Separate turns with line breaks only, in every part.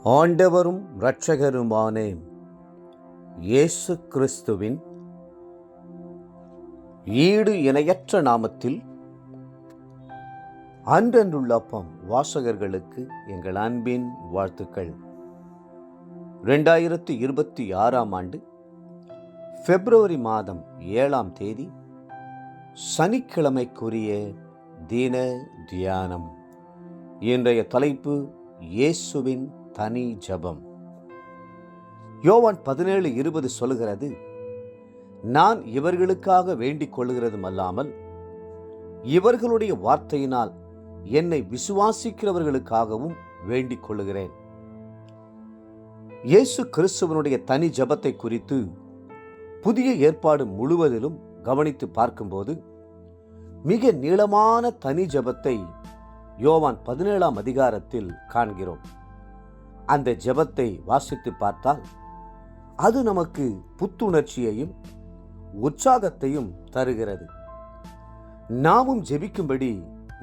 ஆண்டவரும் இரட்சகருமான இயேசு கிறிஸ்துவின் ஈடு இணையற்ற நாமத்தில் அன்றன்றுள்ள அப்பம் வாசகர்களுக்கு எங்கள் அன்பின் வாழ்த்துக்கள். 2026 ஆண்டு பிப்ரவரி மாதம் 7ஆம் தேதி சனிக்கிழமைக்குரிய தின தியானம். இன்றைய தலைப்பு இயேசுவின் தனி ஜெபம். யோவான் 17:20 சொல்கிறது, நான் இவர்களுக்காக வேண்டிக் கொள்கிறதும் அல்லாமல் இவர்களுடைய வார்த்தையினால் என்னை விசுவாசிக்கிறவர்களுக்காகவும் வேண்டிக் கொள்கிறேன். இயேசு கிறிஸ்துவனுடைய தனி ஜெபத்தை குறித்து புதிய ஏற்பாடு முழுவதிலும் கவனித்து பார்க்கும்போது மிக நீளமான தனி ஜெபத்தை யோவான் 17ஆம் அதிகாரத்தில் காண்கிறோம். அந்த ஜெபத்தை வாசித்து பார்த்தால் அது நமக்கு புத்துணர்ச்சியையும் உற்சாகத்தையும் தருகிறது. நாமும் ஜெபிக்கும்படி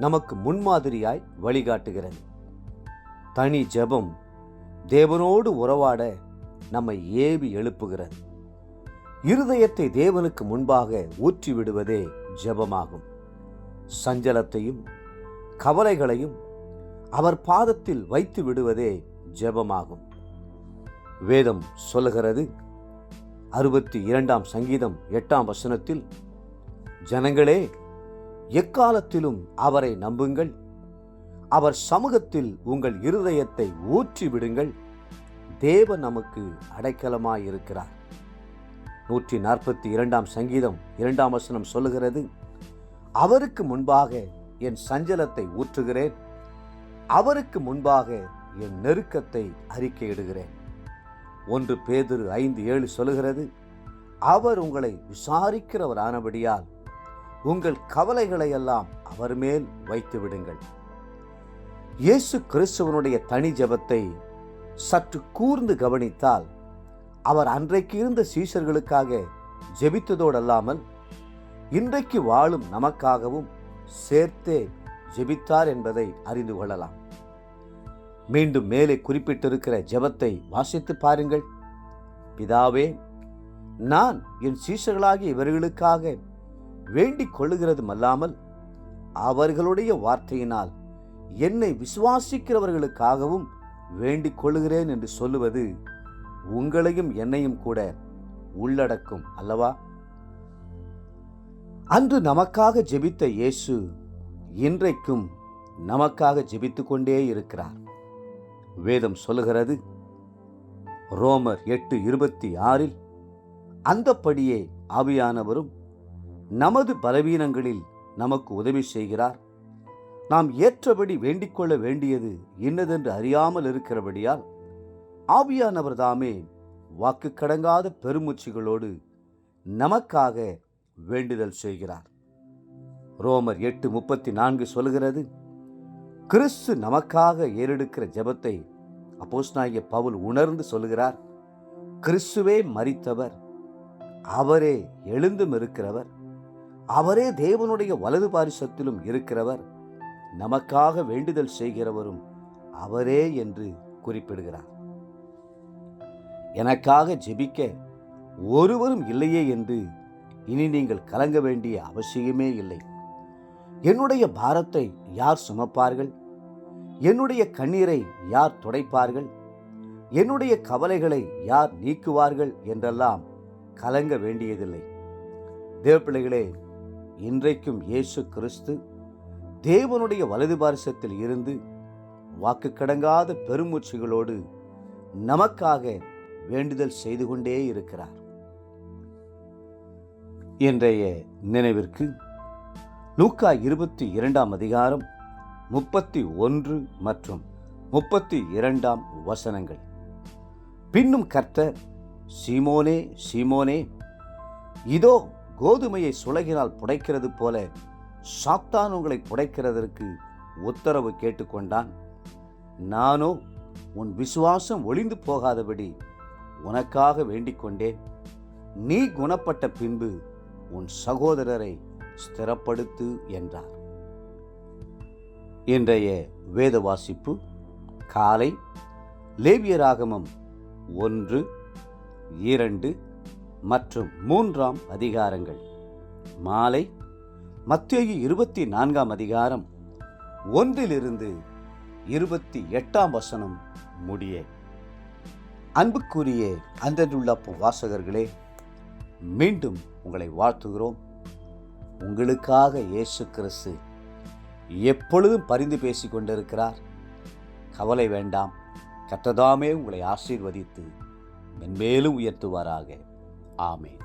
நமக்கு முன்மாதிரியாய் வழிகாட்டுகிறது. தனி ஜெபம் தேவனோடு உறவாட நம்மை ஏவி எழுப்புகிறது. இருதயத்தை தேவனுக்கு முன்பாக ஊற்றி விடுவதே ஜெபமாகும். சஞ்சலத்தையும் கவலைகளையும் அவர் பாதத்தில் வைத்து விடுவதே ஜெபமாகும். வேதம் சொல்லுகிறது, 62ஆம் சங்கீதம் 8ஆம் வசனத்தில், ஜனங்களே, எக்காலத்திலும் அவரை நம்புங்கள், அவர் சமூகத்தில் உங்கள் இருதயத்தை ஊற்றி விடுங்கள், தேவன் நமக்கு அடைக்கலமாயிருக்கிறார். 142ஆம் சங்கீதம் 2ஆம் வசனம் சொல்லுகிறது, அவருக்கு முன்பாக என் சஞ்சலத்தை ஊற்றுகிறேன், அவருக்கு முன்பாக என் நெருக்கத்தை அறிக்கையிடுகிறேன். 1 பேதுரு 5:7 சொல்லுகிறது, அவர் உங்களை விசாரிக்கிறவரானபடியால் உங்கள் கவலைகளை எல்லாம் அவர் மேல் வைத்து விடுங்கள். இயேசு கிறிஸ்துவனுடைய தனி ஜெபத்தை சற்று கூர்ந்து கவனித்தால் அவர் அன்றைக்கு இருந்த சீஷர்களுக்காக ஜெபித்ததோடல்லாமல் இன்றைக்கு வாழும் நமக்காகவும் சேர்த்தே ஜெபித்தார் என்பதை அறிந்து கொள்ளலாம். மீண்டும் மேலே குறிப்பிட்டிருக்கிற ஜெபத்தை வாசித்து பாருங்கள். பிதாவே, நான் என் சீஷர்களாகிய இவர்களுக்காக வேண்டிக் கொள்ளுகிறதும் அல்லாமல் அவர்களுடைய வார்த்தையினால் என்னை விசுவாசிக்கிறவர்களுக்காகவும் வேண்டிக் கொள்ளுகிறேன் என்று சொல்லுவது உங்களையும் என்னையும் கூட உள்ளடக்கும் அல்லவா? அன்று நமக்காக ஜெபித்த இயேசு இன்றைக்கும் நமக்காக ஜெபித்துக் கொண்டே இருக்கிறார். வேதம் சொல்லுகிறது, ரோமர் 8:26, அந்தப்படியே ஆவியானவரும் நமது பலவீனங்களில் நமக்கு உதவி செய்கிறார், நாம் ஏற்றபடி வேண்டிக் கொள்ள வேண்டியது இன்னதென்று அறியாமல் இருக்கிறபடியால் ஆவியானவர் தாமே வாக்கு கடங்காத பெருமூச்சுகளோடு நமக்காக வேண்டுதல் செய்கிறார். ரோமர் 8:34 சொல்கிறது, கிறிஸ்து நமக்காக ஏறெடுக்கிற ஜெபத்தை அப்போஸ்தலனாகிய பவுல் உணர்ந்து சொல்லுகிறார். கிறிஸ்துவே மரித்தவர், அவரே எழுந்தும் இருக்கிறவர், அவரே தேவனுடைய வலது பாரிசத்திலும் இருக்கிறவர், நமக்காக வேண்டுதல் செய்கிறவரும் அவரே என்று குறிப்பிடுகிறார். எனக்காக ஜெபிக்க ஒருவரும் இல்லையே என்று இனி நீங்கள் கலங்க வேண்டிய அவசியமே இல்லை. என்னுடைய பாரத்தை யார் சுமப்பார்கள்? என்னுடைய கண்ணீரை யார் துடைப்பார்கள்? என்னுடைய கவலைகளை யார் நீக்குவார்கள் என்றெல்லாம் கலங்க வேண்டியதில்லை. தேவப்பிள்ளைகளே, இன்றைக்கும் இயேசு கிறிஸ்து தேவனுடைய வலது பாரிசத்தில் இருந்து வாக்கு கடங்காத பெருமூச்சுகளோடு நமக்காக வேண்டுதல் செய்து கொண்டே இருக்கிறார். இன்றைய நினைவிற்கு லூக்கா 22ஆம் அதிகாரம் 31 மற்றும் 32ஆம் வசனங்கள். பின்னும் கர்த்தர், சீமோனே சீமோனே, இதோ கோதுமையை சுளகினால் புடைக்கிறது போல சாத்தான் உங்களை புடைக்கிறதற்கு உத்தரவு கேட்டுக்கொண்டான். நானோ உன் விசுவாசம் ஒளிந்து போகாதபடி உனக்காக வேண்டிக் கொண்டேன். நீ குணப்பட்ட பின்பு உன் சகோதரரை ஸ்திரப்படுத்து என்றார். இன்றைய வேத வாசிப்பு காலை லேவியராகமம் 1, 2 மற்றும் 3 அதிகாரங்கள். மாலை மத்தேயு 24 அதிகாரம் 1 28 முடிய. அன்புக்குரிய அன்றன்றுள்ள வாசகர்களே, மீண்டும் உங்களை வாழ்த்துகிறோம். உங்களுக்காக இயேசு கிறிஸ்து எப்பொழுதும் பரிந்து பேசிக் கொண்டிருக்கிறார். கவலை வேண்டாம். கர்த்தர் தாமே உங்களை ஆசீர்வதித்து மென்மேலும் உயர்த்துவாராக. ஆமென்.